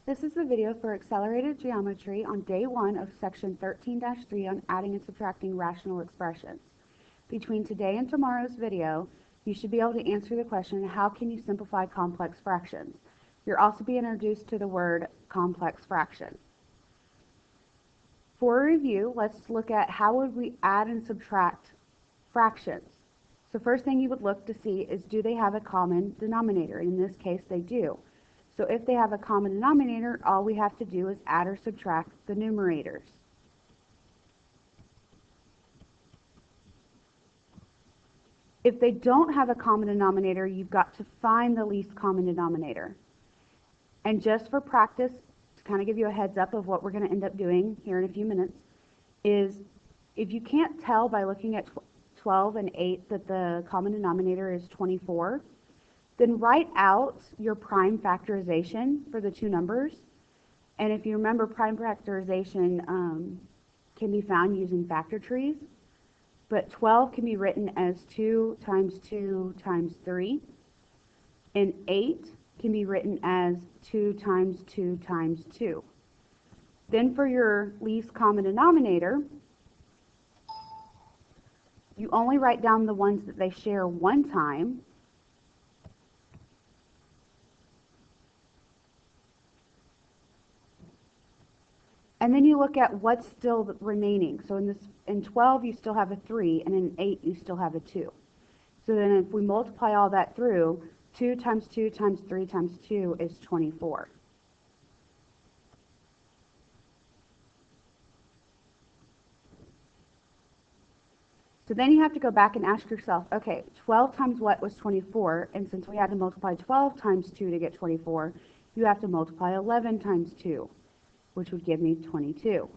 This is the video for accelerated geometry on day 1 of section 13-3 on adding and subtracting rational expressions. Between today and tomorrow's video, you should be able to answer the question, how can you simplify complex fractions? You'll also be introduced to the word complex fraction. For review, let's look at how would we add and subtract fractions. So first thing you would look to see is, do they have a common denominator? In this case, they do. So if they have a common denominator, all we have to do is add or subtract the numerators. If they don't have a common denominator, you've got to find the least common denominator. And just for practice, to kind of give you a heads up of what we're going to end up doing here in a few minutes, is if you can't tell by looking at 12 and 8 that the common denominator is 24, then write out your prime factorization for the two numbers. And if you remember, prime factorization can be found using factor trees. But 12 can be written as 2 times 2 times 3. And 8 can be written as 2 times 2 times 2. Then for your least common denominator, you only write down the ones that they share one time. And then you look at what's still remaining. So in 12 you still have a 3, and in 8 you still have a 2. So then if we multiply all that through, 2 times 2 times 3 times 2 is 24. So then you have to go back and ask yourself, okay, 12 times what was 24? And since we had to multiply 12 times 2 to get 24, you have to multiply 11 times 2, which would give me 22.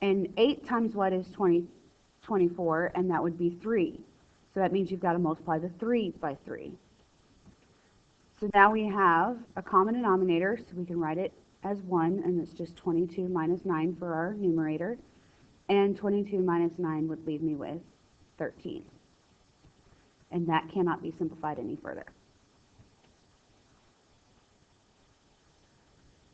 And 8 times what is 24? And that would be 3. So that means you've got to multiply the 3 by 3. So now we have a common denominator, so we can write it as 1, and it's just 22 minus 9 for our numerator. And 22 minus 9 would leave me with 13. And that cannot be simplified any further.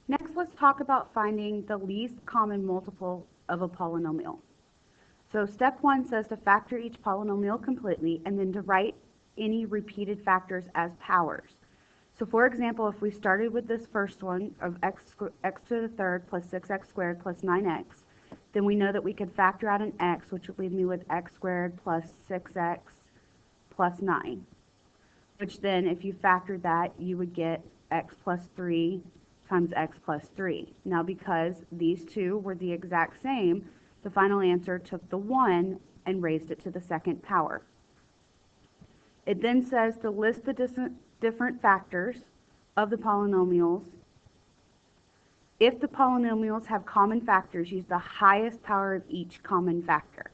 Next, let's talk about finding the least common multiple of a polynomial. So step 1 says to factor each polynomial completely and then to write any repeated factors as powers. So for example, if we started with this first one of x to the third plus 6x squared plus 9x, then we know that we could factor out an x, which would leave me with x squared plus 6x plus 9, which then if you factored that, you would get x plus 3 times x plus 3. Now because these two were the exact same, the final answer took the 1 and raised it to the second power. It then says to list the different factors of the polynomials. If the polynomials have common factors, use the highest power of each common factor.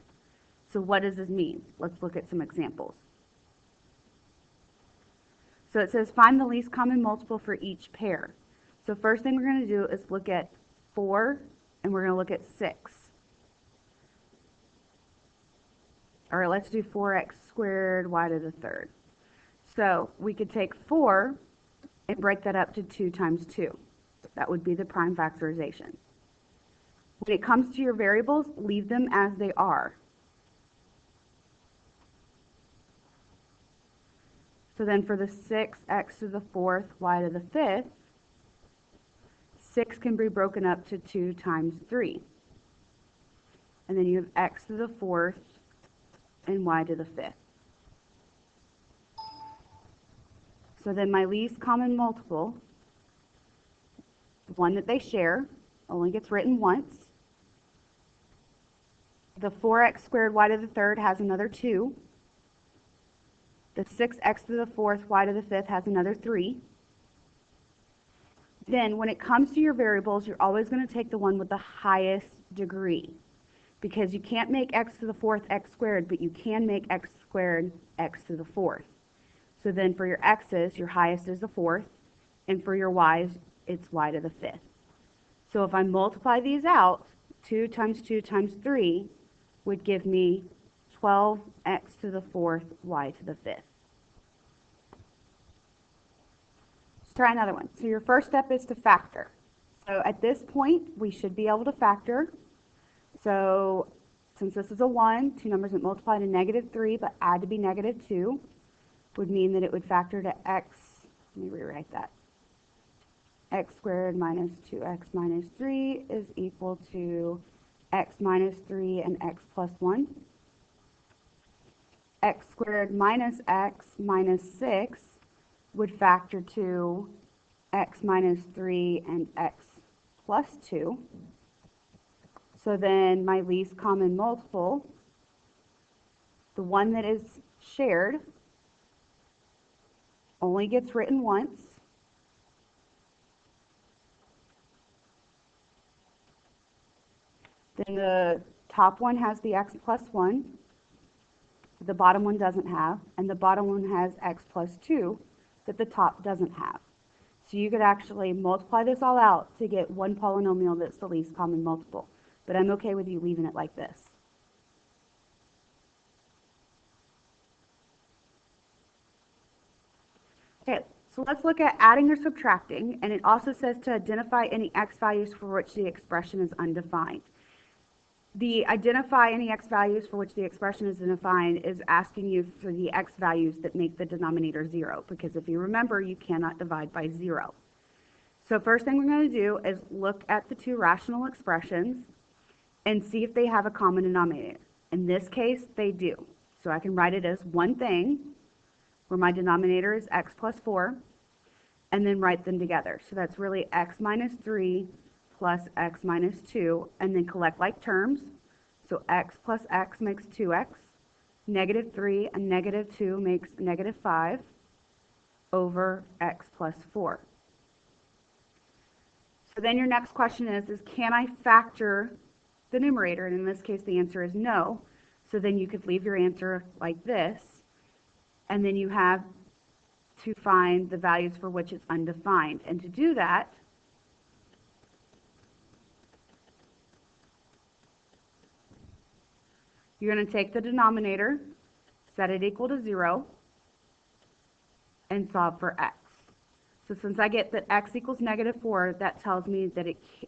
So what does this mean? Let's look at some examples. So it says find the least common multiple for each pair. So first thing we're going to do is look at 4, and we're going to look at 6. All right, let's do 4x squared y to the third. So we could take 4 and break that up to 2 times 2. That would be the prime factorization. When it comes to your variables, leave them as they are. So then for the 6x to the fourth, y to the fifth, 6 can be broken up to 2 times 3. And then you have x to the fourth and y to the fifth. So then my least common multiple, the one that they share, only gets written once. The 4x squared y to the third has another 2. The 6x to the fourth y to the fifth has another 3. Then when it comes to your variables, you're always going to take the one with the highest degree, because you can't make x to the fourth x squared, but you can make x squared x to the fourth. So then for your x's, your highest is the fourth, and for your y's, it's y to the fifth. So if I multiply these out, 2 times 2 times 3 would give me 12x to the fourth y to the fifth. Let's try another one. So your first step is to factor. So at this point, we should be able to factor. So since this is a 1, two numbers that multiply to -3 but add to be -2 would mean that it would factor to x, let me rewrite that, x squared minus 2x minus 3 is equal to x minus 3 and x plus 1. X squared minus x minus 6 would factor to x minus 3 and x plus 2. So then my least common multiple, the one that is shared, only gets written once. Then the top one has the x plus 1. The bottom one doesn't have, and the bottom one has x plus 2 that the top doesn't have. So you could actually multiply this all out to get one polynomial that's the least common multiple. But I'm okay with you leaving it like this. Okay, so let's look at adding or subtracting, and it also says to identify any x values for which the expression is undefined. The identify any x values for which the expression is undefined is asking you for the x values that make the denominator 0, because if you remember, you cannot divide by 0. So first thing we're going to do is look at the two rational expressions and see if they have a common denominator. In this case, they do. So I can write it as one thing, where my denominator is x plus 4, and then write them together. So that's really x minus 3 plus x minus 2, and then collect like terms. So x plus x makes 2x, -3 and -2 makes -5 over x plus 4. So then your next question is can I factor the numerator? And in this case, the answer is no. So then you could leave your answer like this, and then you have to find the values for which it's undefined. And to do that, you're going to take the denominator, set it equal to 0, and solve for x. So since I get that x equals -4, that tells me that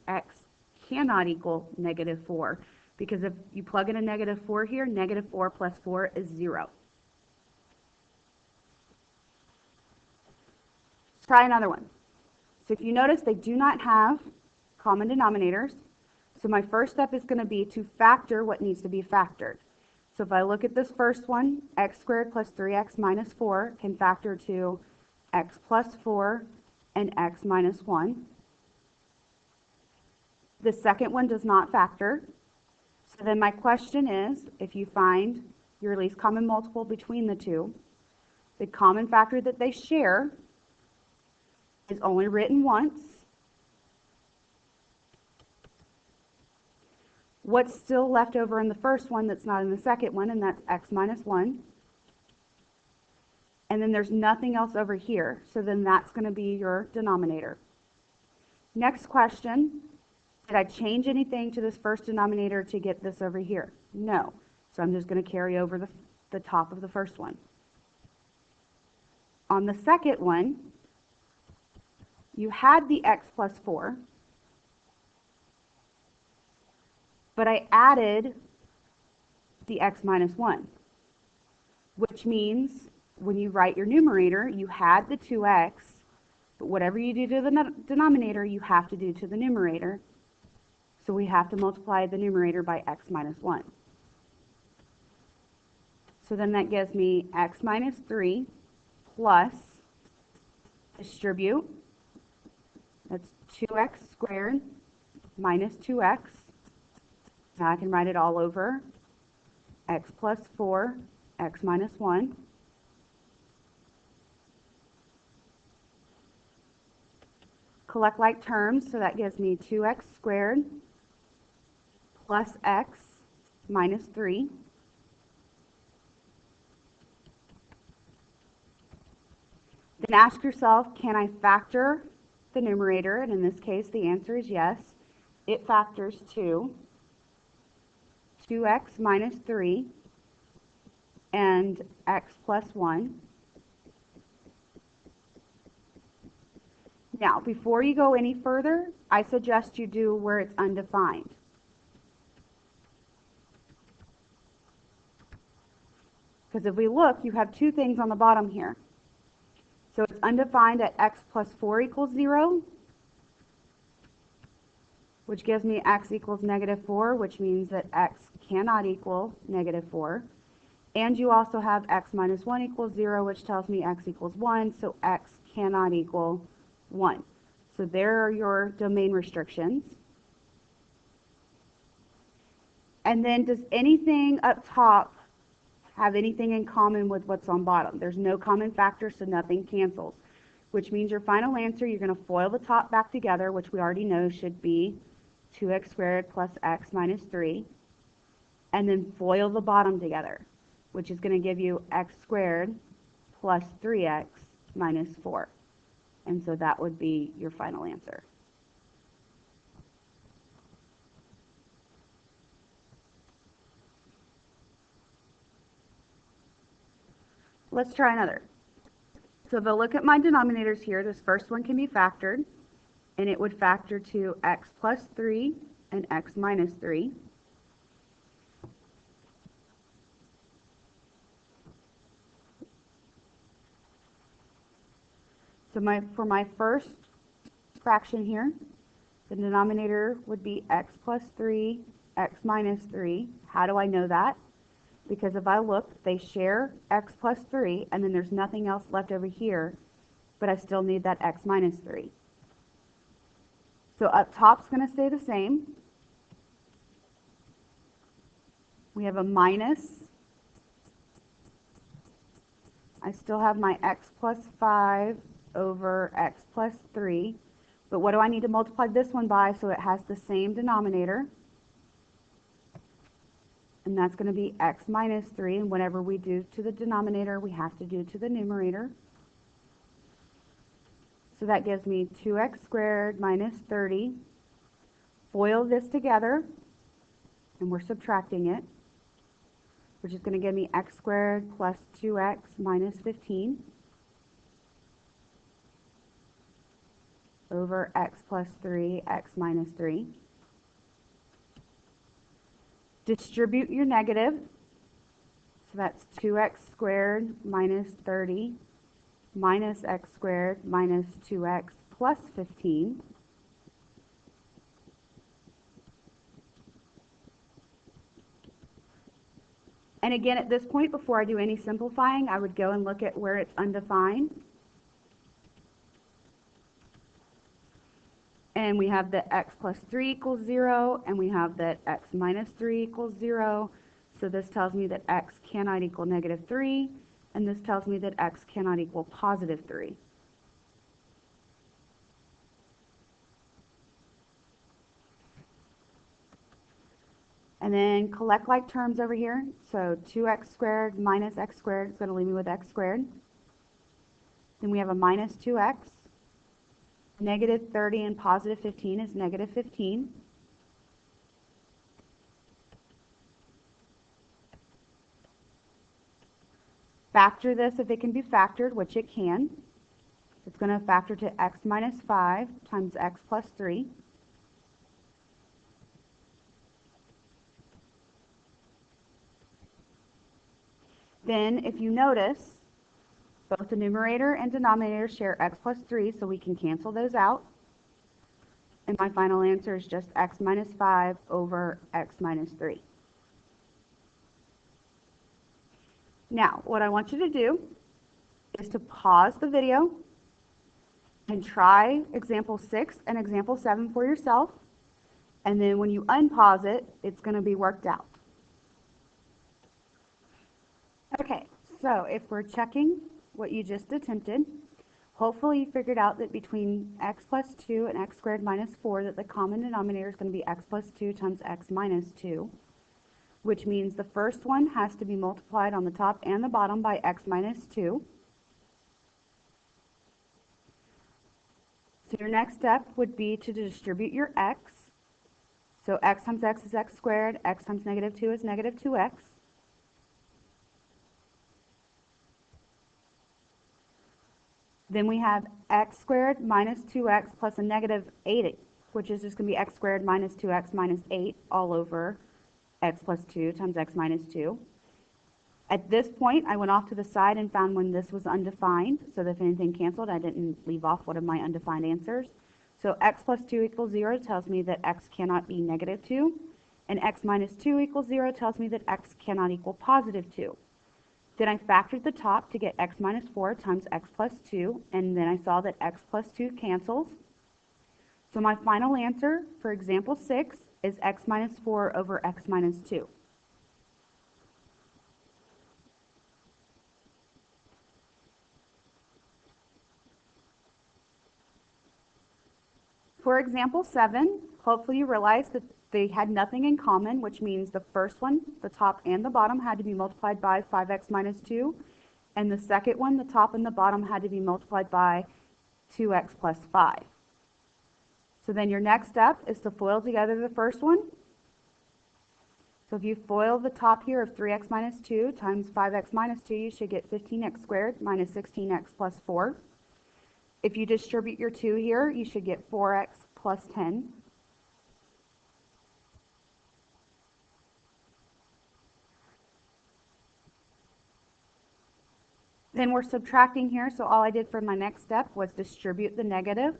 x cannot equal -4, because if you plug in a -4 here, -4 plus 4 is 0. Let's try another one. So if you notice, they do not have common denominators. So my first step is going to be to factor what needs to be factored. So if I look at this first one, x squared plus 3x minus 4 can factor to x plus 4 and x minus 1. The second one does not factor. So then my question is, if you find your least common multiple between the two, the common factor that they share is only written once. What's still left over in the first one that's not in the second one, and that's x minus 1. And then there's nothing else over here, so then that's going to be your denominator. Next question, did I change anything to this first denominator to get this over here? No. So I'm just going to carry over the top of the first one. On the second one, you had the x plus 4, but I added the x minus 1, which means when you write your numerator, you had the 2x, but whatever you do to the denominator, you have to do to the numerator. So we have to multiply the numerator by x minus 1. So then that gives me x minus 3 plus, distribute, that's 2x squared minus 2x. Now I can write it all over, x plus 4, x minus 1. Collect like terms, so that gives me 2x squared plus x minus 3. Then ask yourself, can I factor the numerator? And in this case, the answer is yes. It factors to 2x minus 3 and x plus 1. Now, before you go any further, I suggest you do where it's undefined. Because if we look, you have two things on the bottom here. So it's undefined at x plus 4 equals 0, which gives me x equals -4, which means that x cannot equal -4. And you also have x minus 1 equals 0, which tells me x equals 1, so x cannot equal 1. So there are your domain restrictions. And then does anything up top have anything in common with what's on bottom? There's no common factor, so nothing cancels, which means your final answer, you're going to FOIL the top back together, which we already know should be 2x squared plus x minus 3, and then FOIL the bottom together, which is going to give you x squared plus 3x minus 4. And so that would be your final answer. Let's try another. So if I look at my denominators here, this first one can be factored, and it would factor to x plus 3 and x minus 3. So for my first fraction here, the denominator would be x plus 3, x minus 3. How do I know that? Because if I look, they share x plus 3, and then there's nothing else left over here, but I still need that x minus 3. So up top's going to stay the same. We have a minus. I still have my x plus 5 over x plus 3. But what do I need to multiply this one by so it has the same denominator? And that's going to be x minus 3. And whatever we do to the denominator, we have to do to the numerator. So that gives me 2x squared minus 30. FOIL this together, and we're subtracting it, which is going to give me x squared plus 2x minus 15 over x plus 3, x minus 3. Distribute your negative. So that's 2x squared minus 30 minus x squared minus 2x plus 15. And again, at this point, before I do any simplifying, I would go and look at where it's undefined. And we have that x plus 3 equals 0, and we have that x minus 3 equals 0. So this tells me that x cannot equal -3, and this tells me that x cannot equal +3. And then collect like terms over here. So 2x squared minus x squared is going to leave me with x squared. Then we have a minus 2x. -30 and +15 is -15. Factor this if it can be factored, which it can. It's going to factor to x minus 5 times x plus 3. Then, if you notice, both the numerator and denominator share x plus 3, so we can cancel those out. And my final answer is just x minus 5 over x minus 3. Now, what I want you to do is to pause the video and try example 6 and example 7 for yourself. And then when you unpause it, it's going to be worked out. Okay, so if we're checking what you just attempted, hopefully you figured out that between x plus 2 and x squared minus 4 that the common denominator is going to be x plus 2 times x minus 2, which means the first one has to be multiplied on the top and the bottom by x minus 2. So your next step would be to distribute your x. So x times x is x squared, x times -2 is -2x. Then we have x squared minus 2x plus a negative 8, which is just going to be x squared minus 2x minus 8 all over x plus 2 times x minus 2. At this point, I went off to the side and found when this was undefined, so that if anything canceled, I didn't leave off one of my undefined answers. So x plus 2 equals 0 tells me that x cannot be negative 2, and x minus 2 equals 0 tells me that x cannot equal positive 2. Then I factored the top to get x minus 4 times x plus 2, and then I saw that x plus 2 cancels. So my final answer for example 6 is x minus 4 over x minus 2. For example 7, hopefully you realize that they had nothing in common, which means the first one, the top and the bottom, had to be multiplied by 5x minus 2, and the second one, the top and the bottom, had to be multiplied by 2x plus 5. So then your next step is to FOIL together the first one. So if you FOIL the top here of 3x minus 2 times 5x minus 2, you should get 15x squared minus 16x plus 4. If you distribute your 2 here, you should get 4x plus 10. Then we're subtracting here, so all I did for my next step was distribute the negative.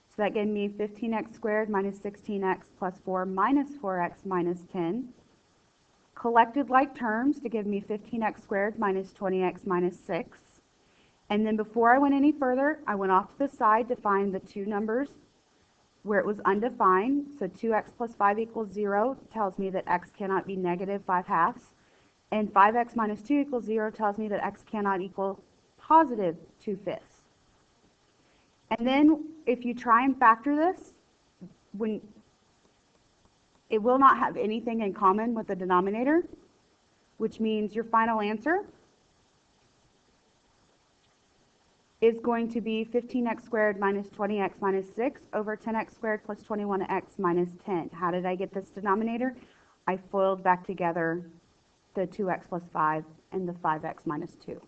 So that gave me 15x squared minus 16x plus 4 minus 4x minus 10. Collected like terms to give me 15x squared minus 20x minus 6. And then before I went any further, I went off to the side to find the two numbers where it was undefined. So 2x plus 5 equals 0 tells me that x cannot be negative 5/2. And 5x minus 2 equals 0 tells me that x cannot equal positive 2/5. And then if you try and factor this, it will not have anything in common with the denominator, which means your final answer is going to be 15x squared minus 20x minus 6 over 10x squared plus 21x minus 10. How did I get this denominator? I FOILed back together the 2x plus 5 and the 5x minus 2.